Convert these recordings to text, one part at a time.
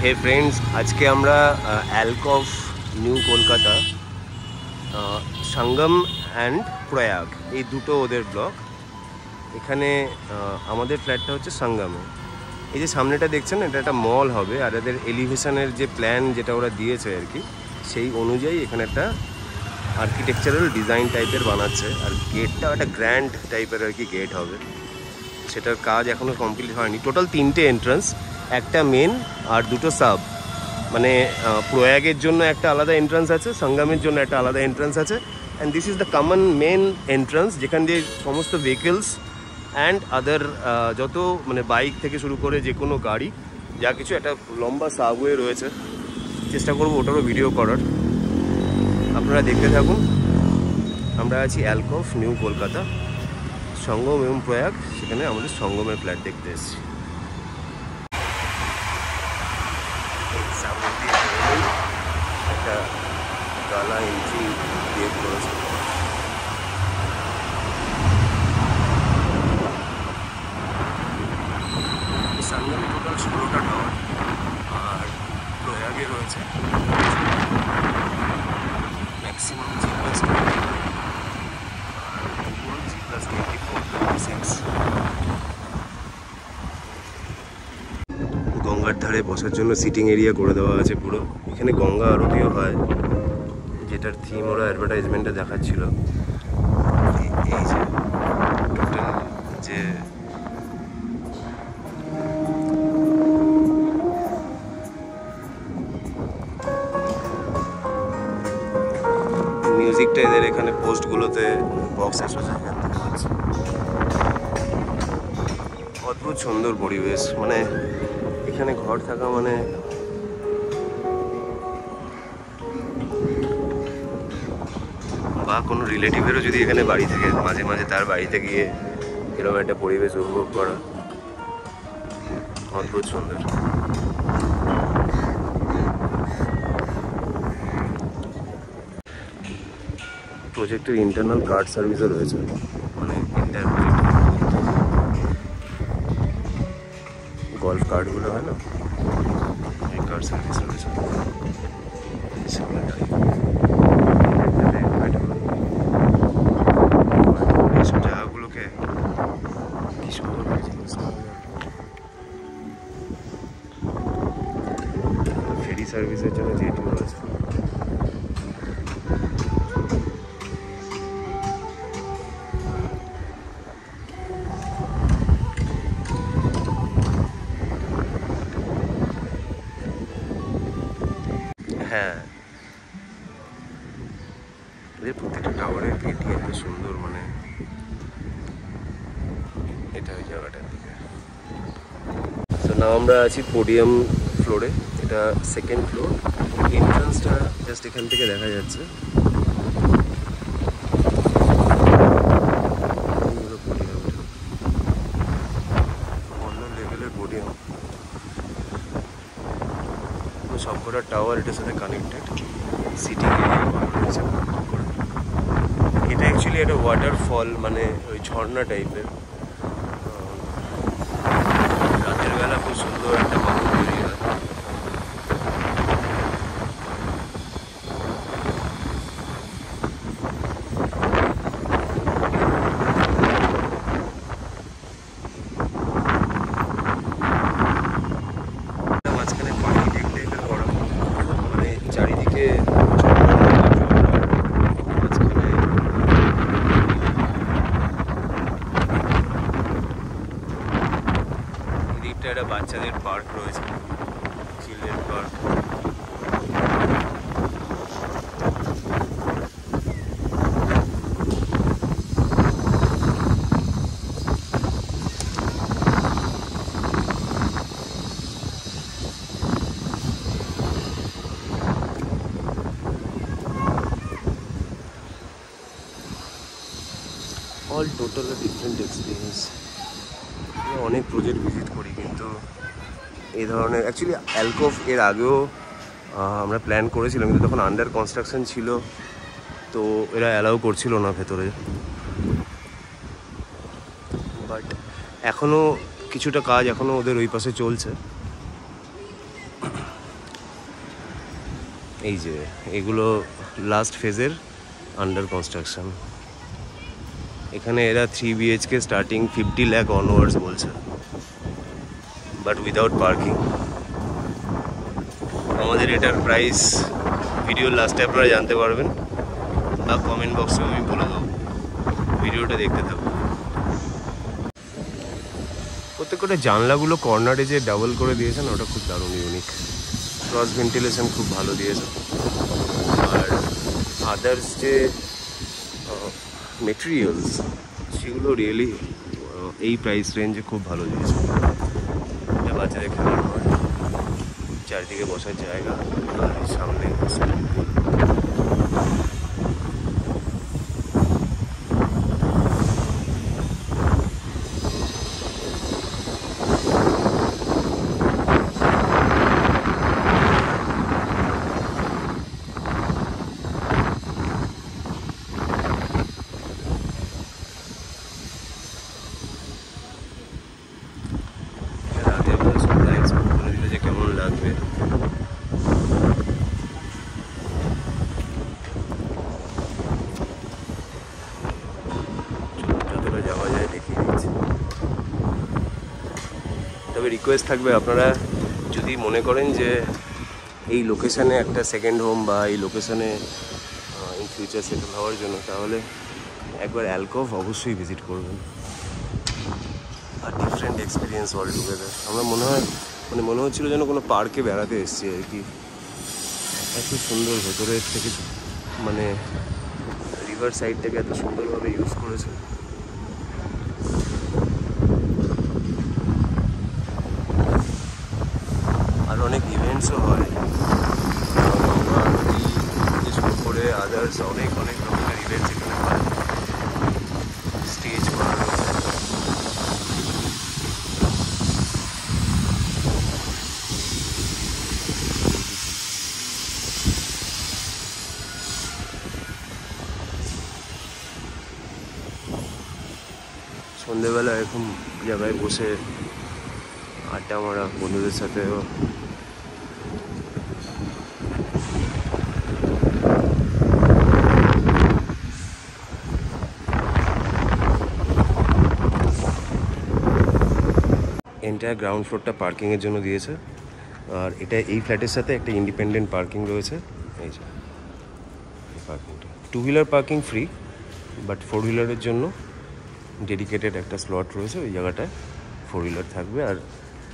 হে friends, আজকে আমরা Alcove new Kolkata, Sangam and Prayag এই দুটো ওদের ব্লক। এখানে আমাদের ফ্ল্যাটটা হচ্ছে সঙ্গমে। এই যে সামনেটা দেখছেন, এটা একটা মল হবে, আর এদের এলিভেশনের যে প্ল্যান যেটা ওরা দিয়েছে আর কি, সেই অনুযায়ী এখানে একটা আর্কিটেকচারাল ডিজাইন টাইপের বানাচ্ছে। আর গেটটাও একটা গ্র্যান্ড টাইপের আর কি গেট হবে, সেটার কাজ এখনও কমপ্লিট হয়নি। টোটাল 3টে এন্ট্রান্স, একটা মেন আর দুটো সাব। মানে প্রয়াগের জন্য একটা আলাদা এন্ট্রান্স আছে, সঙ্গমের জন্য একটা আলাদা এন্ট্রান্স আছে, and this is the common main entrance, যেখান দিয়ে সমস্ত ভেহিকলস অ্যান্ড আদার যত মানে বাইক থেকে শুরু করে যে কোনো গাড়ি যা কিছু, একটা লম্বা সাবওয়ে রয়েছে। চেষ্টা করবো ওটারও ভিডিও করার, আপনারা দেখতে থাকুন। আমরা আছি অ্যালকভ নিউ কলকাতা, সঙ্গম এবং প্রয়াগ। সেখানে আমাদের সঙ্গমের ফ্ল্যাট দেখতে এসেছি। একটা গালা এন্ট্রি গেট করেছে। সঙ্গমে টোটাল 16টা টাওয়ার, আর প্রয়াগে রয়েছে ম্যাক্সিমাম G+24, গঙ্গার ধারে বসার জন্য সিটিং এরিয়া করে দেওয়া আছে পুরো। এখানে গঙ্গা আরতিও হয়, যেটার থিম ওরা অ্যাডভার্টাইজমেন্টে দেখাচ্ছিল। এই যে টোটাল যে মিউজিকটা এদের এখানে পোস্টগুলোতে বক্স আসছে, এখান থেকে হচ্ছে। অদ্ভুত সুন্দর পরিবেশ, মানে এখানে ঘর থাকা মানে বা কোনো রিলেটিভেরও যদি এখানে বাড়ি থাকে, মাঝে মাঝে তার বাড়িতে গিয়ে এরকম একটা পরিবেশ উপভোগ করা অদ্ভুত সুন্দর। প্রজেক্টের ইন্টারনাল কার্ড সার্ভিসও রয়েছে, মানে গল্ফ কার্ডগুলো হয় না, এই কার্ড সার্ভিস রয়েছে। এইসব জায়গাগুলোকে কি সুন্দর ফেরি সার্ভিসের জন্য যেটিও আছে। হ্যাঁ, এদের প্রত্যেকটা টাওয়ারের গেটই এত সুন্দর, মানে এটা ওই জায়গাটার দিকে। তো না, আমরা আছি পোডিয়াম ফ্লোরে, এটা সেকেন্ড ফ্লোর। এন্ট্রান্সটা জাস্ট এখান থেকে দেখা যাচ্ছে। অন্য লেভেলের পোডিয়াম, সবকটা টাওয়ার এটার সাথে কানেক্টেড। সিটিং এরিয়া, এটা অ্যাকচুয়ালি একটা ওয়াটারফল, মানে ওই ঝর্ণা টাইপের। রাতের বেলা খুব সুন্দর একটা বাহু তৈরি হয়। মাঝখানে পানি টাইপের করা, মানে চারিদিকে একটা বাচ্চাদের পার্ক রয়েছে, children park. All total different experience. অনেক প্রজেক্ট ভিজিট করি, কিন্তু এই ধরনের অ্যাকচুয়ালি অ্যালকভ এর আগেও আমরা প্ল্যান করেছিলাম, কিন্তু তখন আন্ডার কনস্ট্রাকশন ছিল, তো এরা অ্যালাউ করছিল না ভেতরে। বাট এখনও কিছুটা কাজ এখনও ওদের ওই পাশে চলছে। এই যে এগুলো লাস্ট ফেজের আন্ডার কনস্ট্রাকশন। এখানে এরা 3 BHK স্টার্টিং 50 লাখ অনওয়ার্ডস বলছে, বাট উইদাউট পার্কিং। আমাদের এটার প্রাইস ভিডিওর লাস্টে আপনারা জানতে পারবেন, বা কমেন্ট বক্সে আমি বলে দেবো, ভিডিওটা দেখতে থাকুন। প্রত্যেকটা জানলাগুলো কর্নারে যে ডাবল করে দিয়েছেন ওটা খুব দারুণ ইউনিক। ক্রস ভেন্টিলেশন খুব ভালো দিয়েছে। আর আদার্স যে মেটেরিয়ালস সেগুলো রিয়েলি এই প্রাইস রেঞ্জে খুব ভালো দিয়েছে। এটা বাচ্চাদের খেলার ঘর, চারদিকে বসার জায়গা, আর সামনে কেমন লাগবে। যতটা যাওয়া যায় দেখিয়ে দিচ্ছি। তবে রিকোয়েস্ট থাকবে, আপনারা যদি মনে করেন যে এই লোকেশানে একটা সেকেন্ড হোম বা এই লোকেশানে ইন ফিউচার সেটেল হওয়ার জন্য, তাহলে একবার অ্যালকভ অবশ্যই ভিজিট করবেন। আর ডিফারেন্ট এক্সপিরিয়েন্স অল টুগেদার। আমার মনে হচ্ছিলো যেন কোনো পার্কে বেড়াতে এসেছি আর কি। এত সুন্দর ভেতরের থেকে, মানে রিভার সাইডটাকে এত সুন্দরভাবে ইউজ করেছে। আর অনেক ইভেন্টসও হয়, শুরু করে আদার্স অনেক রকমের ইভেন্টস এখানে হয়। স্টেজ করা রয়েছে। সন্ধেবেলা এরকম জায়গায় বসে আড্ডা মারা বন্ধুদের সাথে। এন্টায়ার গ্রাউন্ড ফ্লোরটা পার্কিংয়ের জন্য দিয়েছে। আর এটা এই ফ্ল্যাটের সাথে একটা ইন্ডিপেন্ডেন্ট পার্কিং রয়েছে। এই যে পার্কিংটা 2 হুইলার পার্কিং ফ্রি, বাট 4 হুইলারের জন্য ডেডিকেটেড একটা স্লট রয়েছে। ওই জায়গাটায় 4 হুইলার থাকবে, আর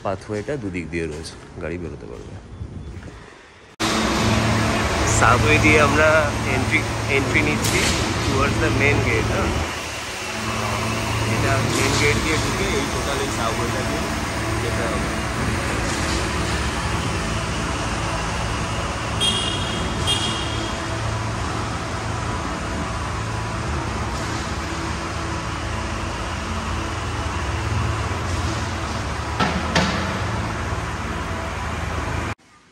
পাথওয়েটা দুদিক দিয়ে রয়েছে, গাড়ি বেরোতে পারবে। সাবওয়ে দিয়ে আমরা এন্ট্রি নিচ্ছি টুয়ার্ডস দ্য মেন গেট। এটা মেন গেট দিয়ে ঢুকে এই টোটাল এই সাবওয়েটা দিয়ে যেতে হবে।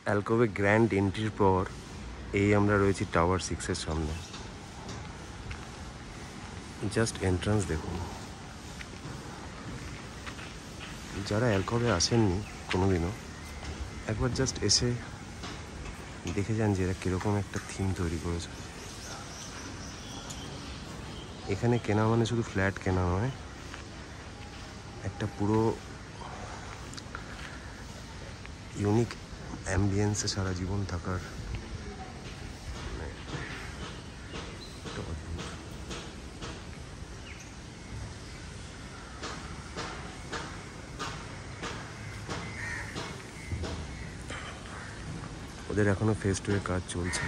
অ্যালকোভে গ্র্যান্ড এন্ট্রির পর এই আমরা রয়েছি টাওয়ার 6-এর সামনে। জাস্ট এন্ট্রান্স দেখুন। যারা অ্যালকোভে আসেননি কোনোদিনও, একবার জাস্ট এসে দেখে যান যে এরা কীরকম একটা থিম তৈরি করেছে। এখানে কেনা মানে শুধু ফ্ল্যাট কেনা নয়, একটা পুরো ইউনিক অ্যাম্বিয়েন্সে সারা জীবন থাকার একটা অদ্ভুত। ওদের এখনো ফেজ 2 এর কাজ চলছে।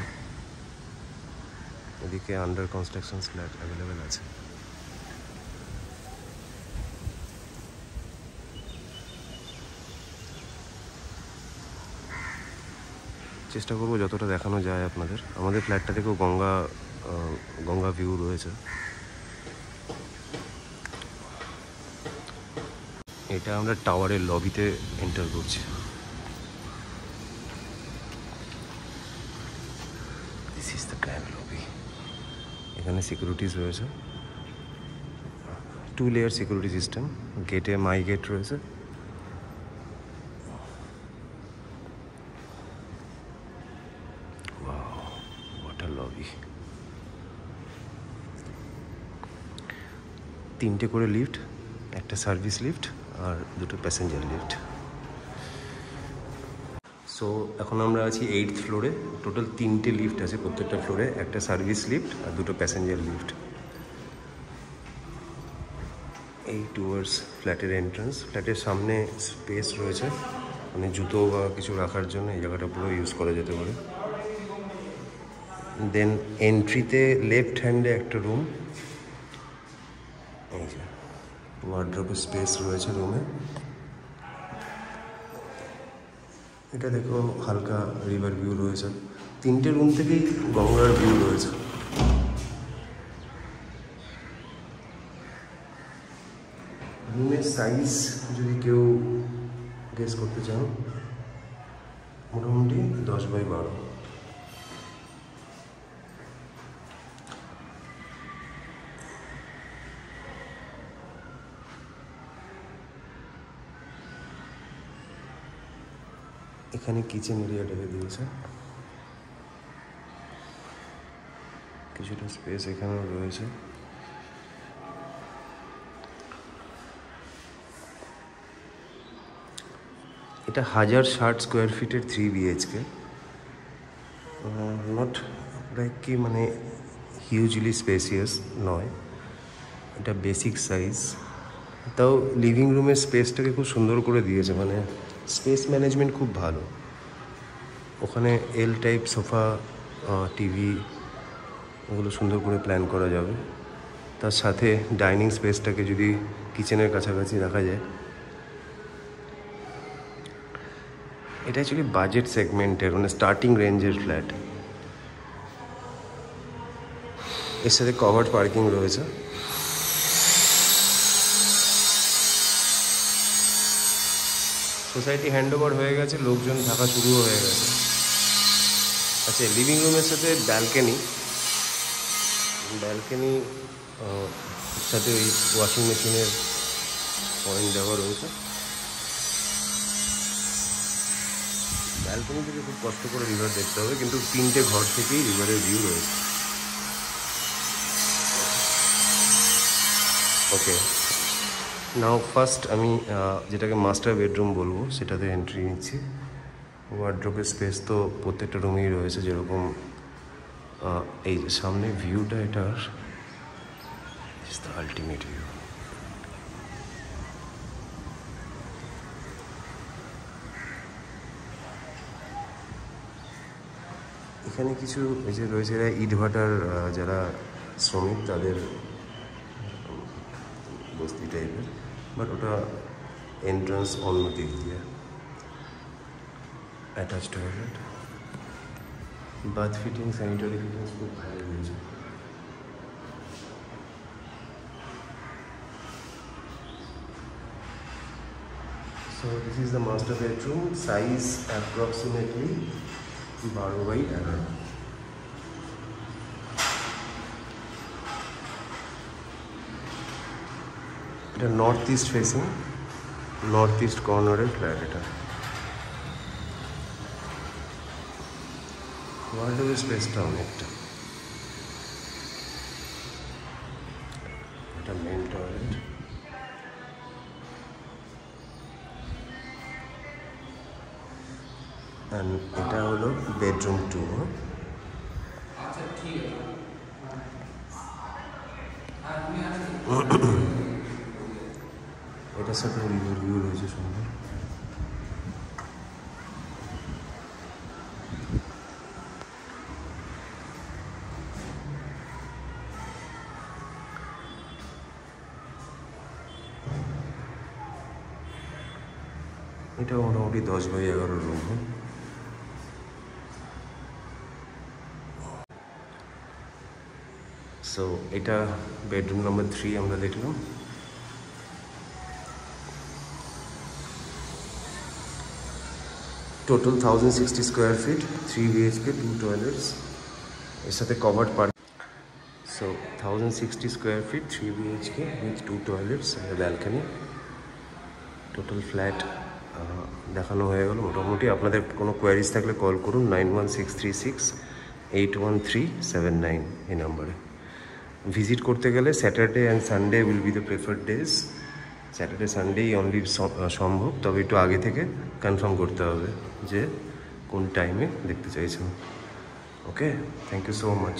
এদিকে আন্ডার কনস্ট্রাকশন ফ্ল্যাট অ্যাভেলেবেল আছে। চেষ্টা করবো যতটা দেখানো যায় আপনাদের। আমাদের ফ্ল্যাটটা থেকেও গঙ্গা ভিউ রয়েছে। এটা আমরা টাওয়ারের লবিতে এন্টার করছি। This is the grand lobby. এখানে সিকিউরিটিস রয়েছে, 2 লেয়ার সিকিউরিটি সিস্টেম। গেটে মাই গেট রয়েছে। ওয়াও। লবি। 3টে করে লিফট, একটা সার্ভিস লিফট আর 2টো প্যাসেঞ্জার লিফট। সো এখন আমরা আছি 8th ফ্লোরে। টোটাল 3টে লিফট আছে প্রত্যেকটা ফ্লোরে, একটা সার্ভিস লিফট আর 2টো প্যাসেঞ্জার লিফট। এই টুয়ার্ডস ফ্ল্যাটের এন্ট্রান্স। ফ্ল্যাটের সামনে স্পেস রয়েছে, মানে জুতো বা কিছু রাখার জন্য এই জায়গাটা পুরো ইউজ করা যেতে পারে। দেন এন্ট্রিতে লেফট হ্যান্ডে একটা রুম, এই যে ওয়ার্ড্রোবের স্পেস রয়েছে রুমে। এটা দেখো হালকা রিভার ভিউ রয়েছে। 3টে রুম থেকেই গঙ্গার ভিউ রয়েছে। রুমের সাইজ যদি কেউ গেস করতে চান, মোটামুটি 10x12। এখানে কিচেন এরিয়াটাকে দিয়েছে, কিছুটা স্পেস এখানেও রয়েছে। এটা 1060 স্কোয়ার ফিটের 3 BHK। নট লাইক কি মানে হিউজলি স্পেসিয়াস নয়, এটা বেসিক সাইজ। তাও লিভিং রুমের স্পেসটাকে খুব সুন্দর করে দিয়েছে, মানে স্পেস ম্যানেজমেন্ট খুব ভালো। ওখানে এল টাইপ সোফা, টিভি, ওগুলো সুন্দর করে প্ল্যান করা যাবে। তার সাথে ডাইনিং স্পেসটাকে যদি কিচেনের কাছাকাছি রাখা যায়। এটা অ্যাকচুয়ালি বাজেট সেগমেন্টের, মানে স্টার্টিং রেঞ্জের ফ্ল্যাট। এর সাথে কভার্ড পার্কিং রয়েছে। সোসাইটি হ্যান্ডওভার হয়ে গেছে, লোকজন থাকা শুরুও হয়ে গেছে। আচ্ছা, লিভিং রুমের সাথে ব্যালকনি সাথে ওই ওয়াশিং মেশিনের পয়েন্ট দেওয়া রয়েছে। ব্যালকনি থেকে খুব কষ্ট করে রিভার দেখতে হবে, কিন্তু 3টে ঘর থেকেই রিভারের ভিউ রয়েছে। ওকে, নাও ফার্স্ট আমি যেটাকে মাস্টার বেডরুম বলবো সেটাতে এন্ট্রি নিচ্ছি। ওয়ার্ড্রোবের স্পেস তো প্রত্যেকটা রুমেই রয়েছে, যেরকম এই যে সামনে ভিউটা, এটার ইজ দ্য আলটিমেট ভিউ। এখানে কিছু এই যে রয়েছে, এরা ইটভাটার যারা শ্রমিক তাদের বস্তি টাইপের, বাট ওটা এন্ট্রান্স অন্য দিক দিয়ে। Attach toilet, bath fitting, sanitary fittings খুব ভালো রয়েছে। So this is the master bedroom, size approximately 12x11। এটা north east facing, north east কর্নারের ফ্ল্যাট। এটা ওয়ার্ডরোবের স্পেসটা অনেকটা। এটা মেন টয়লেট। অ্যান্ড এটা হলো বেডরুম 2। এটার সাথে রিভার ভিউ রয়েছে সুন্দর। এটা মোটামুটি 10x11 রুম। সো এটা বেডরুম নাম্বার 3 আমরা দেখলাম। Total 1060 square feet, 3 BHK, 2 toilets, এর সাথে covered park. So 1060 square feet, 3 BHK with 2 toilets and balcony. Total flat দেখানো হয়ে গেল মোটামুটি। আপনাদের কোনো কোয়ারিজ থাকলে কল করুন 91636 81381379 এই নাম্বারে ভিজিট করতে গেলে Saturday and Sunday will be the preferred days. Saturday সানডেই অনলি সম্ভব, তবে একটু আগে থেকে কনফার্ম করতে হবে যে কোন টাইমে দেখতে চাইছেন। ওকে, থ্যাংক ইউ সো মাচ।